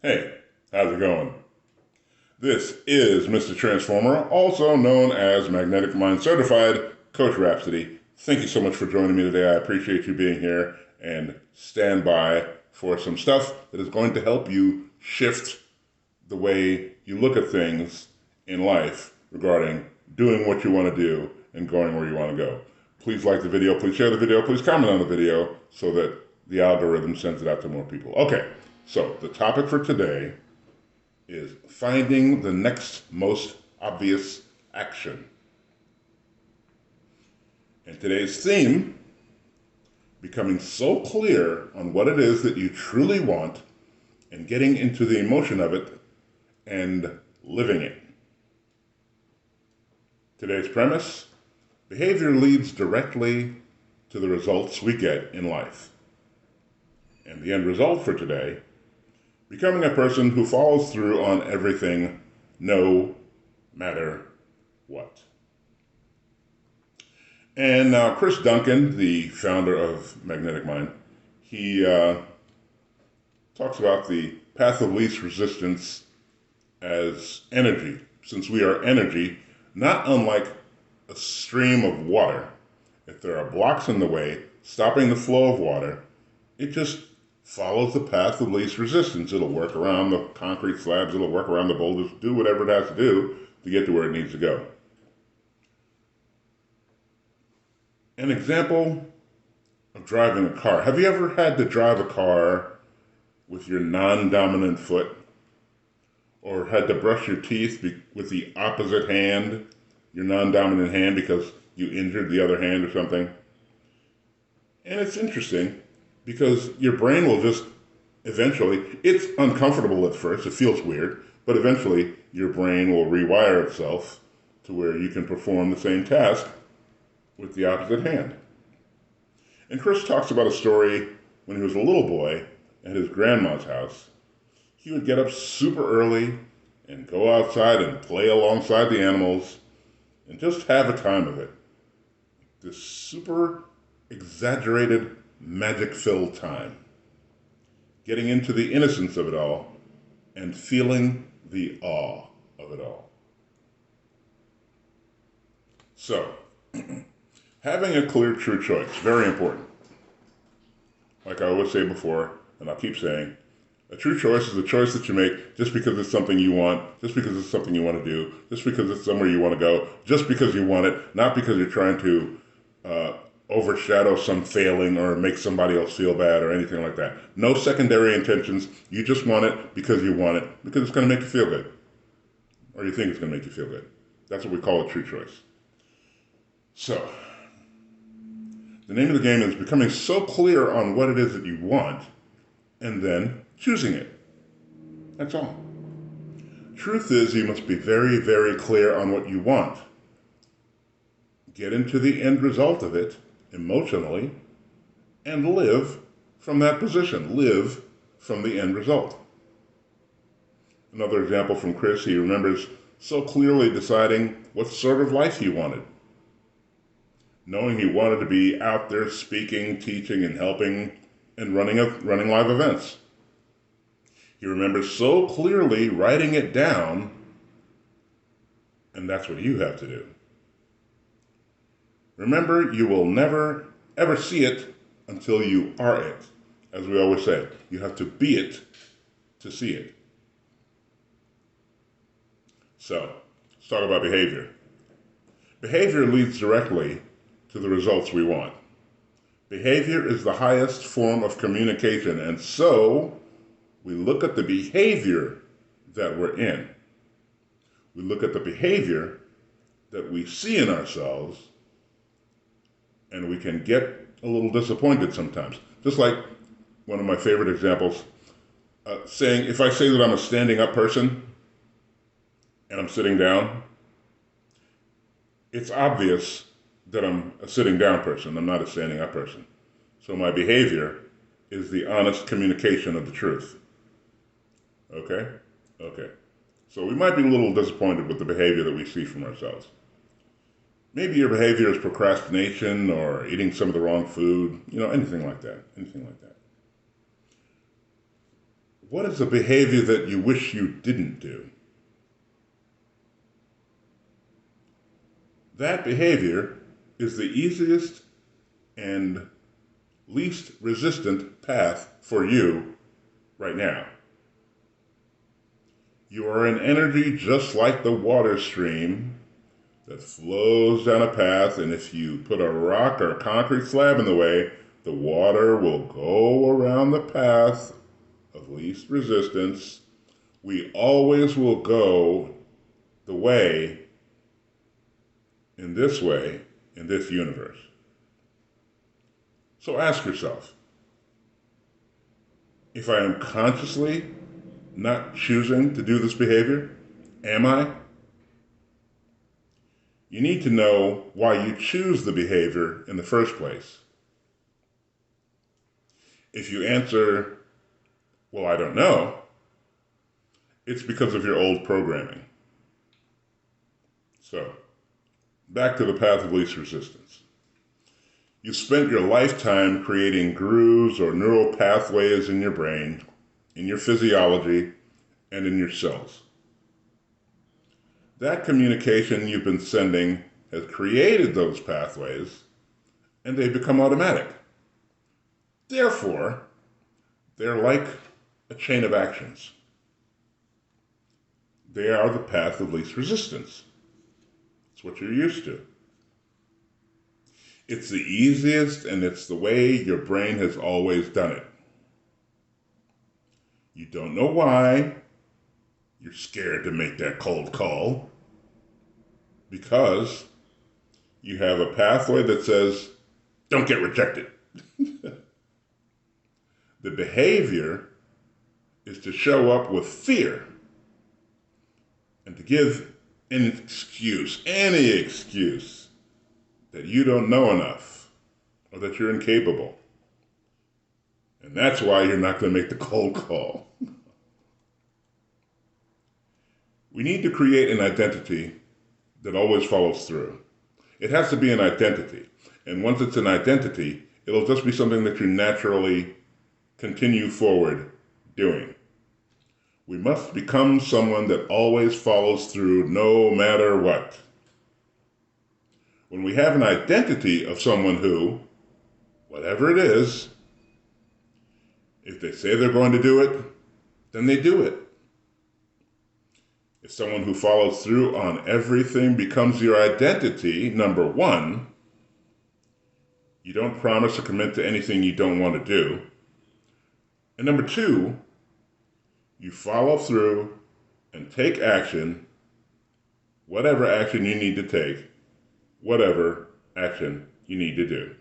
Hey, how's it going? This is Mr. Transformer, also known as Magnetic Mind Certified Coach Rhapsody. Thank you so much for joining me today. I appreciate you being here, and stand by for some stuff that is going to help you shift the way you look at things in life regarding doing what you want to do and going where you want to go. Please like the video, please share the video, please comment on the video so that the algorithm sends it out to more people. Okay, so the topic for today is finding the next most obvious action. And today's theme, becoming so clear on what it is that you truly want and getting into the emotion of it and living it. Today's premise, behavior leads directly to the results we get in life. And the end result for today, becoming a person who follows through on everything, no matter what. And now Chris Duncan, the founder of Magnetic Mind, he talks about the path of least resistance as energy. Since we are energy, not unlike a stream of water, if there are blocks in the way, stopping the flow of water, it just follows the path of least resistance. It'll work around the concrete slabs, it'll work around the boulders, do whatever it has to do to get to where it needs to go. An example of driving a car. Have you ever had to drive a car with your non-dominant foot? Or had to brush your teeth with the opposite hand, your non-dominant hand, because you injured the other hand or something? And it's interesting because your brain will just eventually, it's uncomfortable at first, it feels weird, but eventually your brain will rewire itself to where you can perform the same task with the opposite hand. And Chris talks about a story when he was a little boy at his grandma's house. He would get up super early and go outside and play alongside the animals and just have a time of it. This super exaggerated, magic-filled time. Getting into the innocence of it all and feeling the awe of it all. So, having a clear, true choice, very important. Like I always say before, and I'll keep saying, a true choice is a choice that you make just because it's something you want, just because it's something you want to do, just because it's somewhere you want to go, just because you want it, not because you're trying to overshadow some failing or make somebody else feel bad or anything like that. No secondary intentions. You just want it because you want it, because it's going to make you feel good. Or you think it's going to make you feel good. That's what we call a true choice. So, the name of the game is becoming so clear on what it is that you want and then choosing it. That's all. Truth is, you must be very, very clear on what you want. Get into the end result of it emotionally and live from that position. Live from the end result. Another example from Chris, he remembers so clearly deciding what sort of life he wanted. Knowing he wanted to be out there speaking, teaching, and helping and running live events. He remembers so clearly writing it down, and that's what you have to do. Remember, you will never, ever see it until you are it. As we always say, you have to be it to see it. So, let's talk about behavior. Behavior leads directly to the results we want. Behavior is the highest form of communication, and so we look at the behavior that we're in. We look at the behavior that we see in ourselves, and we can get a little disappointed sometimes. Just like one of my favorite examples, saying, if I say that I'm a standing up person and I'm sitting down, it's obvious that I'm a sitting down person. I'm not a standing up person. So my behavior is the honest communication of the truth. Okay? Okay. So we might be a little disappointed with the behavior that we see from ourselves. Maybe your behavior is procrastination or eating some of the wrong food, anything like that. Anything like that. What is the behavior that you wish you didn't do? That behavior is the easiest and least resistant path for you right now. You are an energy just like the water stream that flows down a path, and if you put a rock or a concrete slab in the way, the water will go around the path of least resistance. We always will go the way, in this universe. So ask yourself, if I am consciously not choosing to do this behavior, am I? You need to know why you choose the behavior in the first place. If you answer, well, I don't know, it's because of your old programming. So, back to the path of least resistance. You spent your lifetime creating grooves or neural pathways in your brain, in your physiology, and in your cells. That communication you've been sending has created those pathways, and they become automatic. Therefore, they're like a chain of actions. They are the path of least resistance. It's what you're used to. It's the easiest, and it's the way your brain has always done it. You don't know why. You're scared to make that cold call because you have a pathway that says, don't get rejected. The behavior is to show up with fear and to give an excuse, any excuse, that you don't know enough or that you're incapable. And that's why you're not going to make the cold call. We need to create an identity that always follows through. It has to be an identity. And once it's an identity, it'll just be something that you naturally continue forward doing. We must become someone that always follows through no matter what. When we have an identity of someone who, whatever it is, if they say they're going to do it, then they do it. If someone who follows through on everything becomes your identity, number one, you don't promise or commit to anything you don't want to do. And number two, you follow through and take action, whatever action you need to take, whatever action you need to do.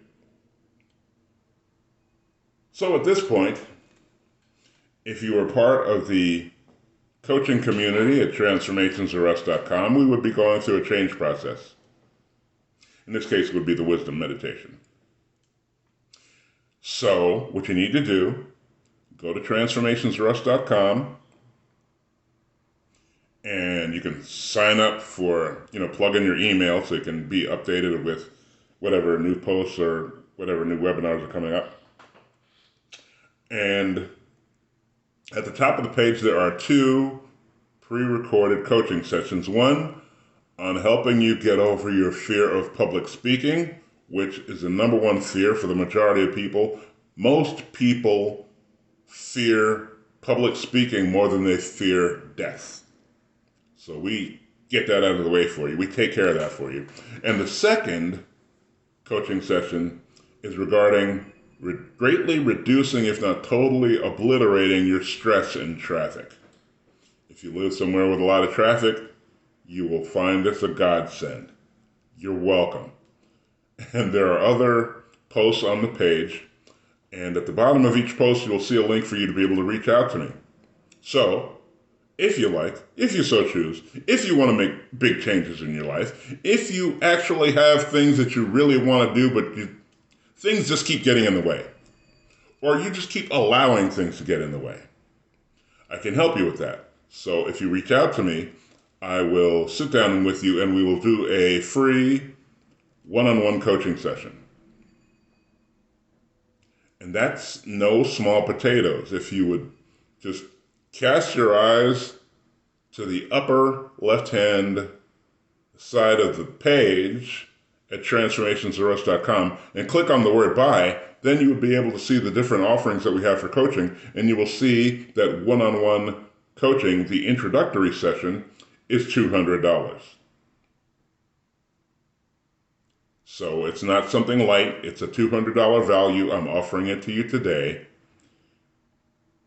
So at this point, if you are part of the coaching community at transformationsarrest.com, we would be going through a change process. In this case, it would be the wisdom meditation. So what you need to do, go to transformationsarrest.com and you can sign up for, plug in your email so you can be updated with whatever new posts or whatever new webinars are coming up. And at the top of the page, there are 2 pre-recorded coaching sessions. One on helping you get over your fear of public speaking, which is the number one fear for the majority of people. Most people fear public speaking more than they fear death. So we get that out of the way for you. We take care of that for you. And the second coaching session is regarding greatly reducing, if not totally obliterating, your stress in traffic. If you live somewhere with a lot of traffic, you will find this a godsend. You're welcome. And there are other posts on the page, and at the bottom of each post, you'll see a link for you to be able to reach out to me. So, if you like, if you so choose, if you want to make big changes in your life, if you actually have things that you really want to do, but things just keep getting in the way, or you just keep allowing things to get in the way, I can help you with that. So if you reach out to me, I will sit down with you and we will do a free one-on-one coaching session. And that's no small potatoes. If you would just cast your eyes to the upper left-hand side of the page at transformationsrus.com and click on the word buy. Then you will be able to see the different offerings that we have for coaching, and you will see that one-on-one coaching, the introductory session, is $200. So it's not something light. It's a $200 value. I'm offering it to you today.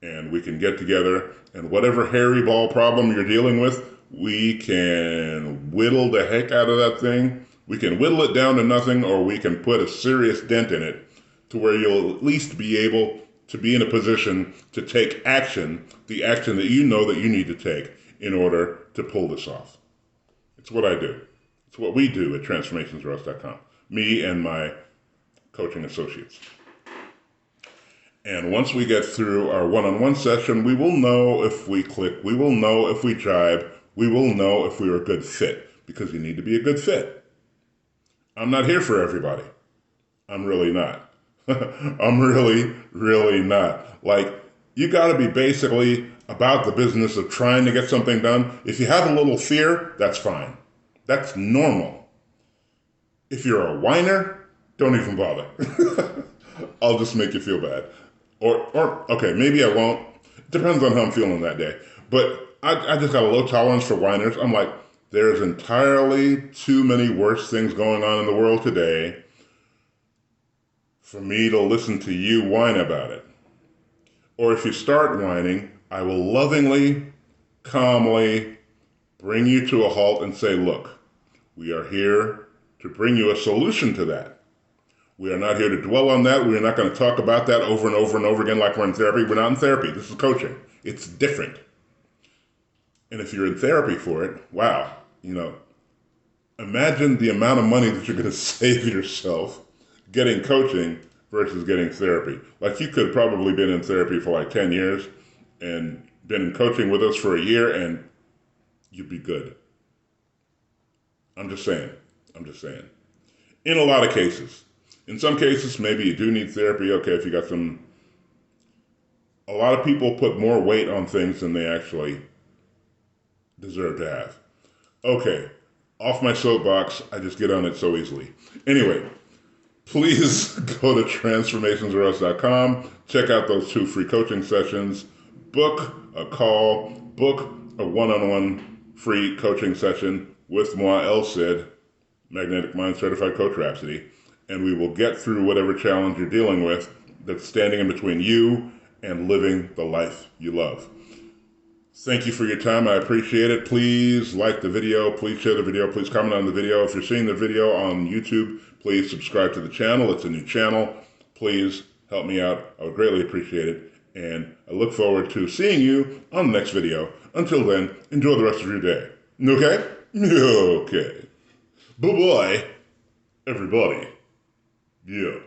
And we can get together, and whatever hairy ball problem you're dealing with, we can whittle the heck out of that thing. We can whittle it down to nothing, or we can put a serious dent in it to where you'll at least be able to be in a position to take action, the action that you know that you need to take in order to pull this off. It's what I do. It's what we do at transformationsrus.com, me and my coaching associates. And once we get through our one-on-one session, we will know if we click, we will know if we jibe, we will know if we are a good fit, because you need to be a good fit. I'm not here for everybody. I'm really not. I'm really not. Like, you got to be basically about the business of trying to get something done. If you have a little fear, that's fine. That's normal. If you're a whiner, don't even bother. I'll just make you feel bad. Or okay, maybe I won't. It depends on how I'm feeling that day. But I just got a low tolerance for whiners. I'm like, there's entirely too many worse things going on in the world today for me to listen to you whine about it. Or if you start whining, I will lovingly, calmly bring you to a halt and say, look, we are here to bring you a solution to that. We are not here to dwell on that. We are not going to talk about that over and over and over again like we're in therapy. We're not in therapy. This is coaching. It's different. And if you're in therapy for it, wow, imagine the amount of money that you're going to save yourself getting coaching versus getting therapy. Like, you could probably been in therapy for like 10 years and been in coaching with us for a year and you'd be good. I'm just saying. In a lot of cases. In some cases, maybe you do need therapy. Okay, if you got a lot of people put more weight on things than they actually deserve to have. Okay, off my soapbox. I just get on it so easily. Anyway, please go to transformationsrus.com. Check out those 2 free coaching sessions. Book a call. Book a one-on-one free coaching session with moi, El Cid, Magnetic Mind Certified Coach Rhapsody, and we will get through whatever challenge you're dealing with that's standing in between you and living the life you love. Thank you for your time. I appreciate it. Please like the video. Please share the video. Please comment on the video. If you're seeing the video on YouTube, please subscribe to the channel. It's a new channel. Please help me out. I would greatly appreciate it. And I look forward to seeing you on the next video. Until then, enjoy the rest of your day. Okay? Okay. Bye-bye, everybody. Yeah.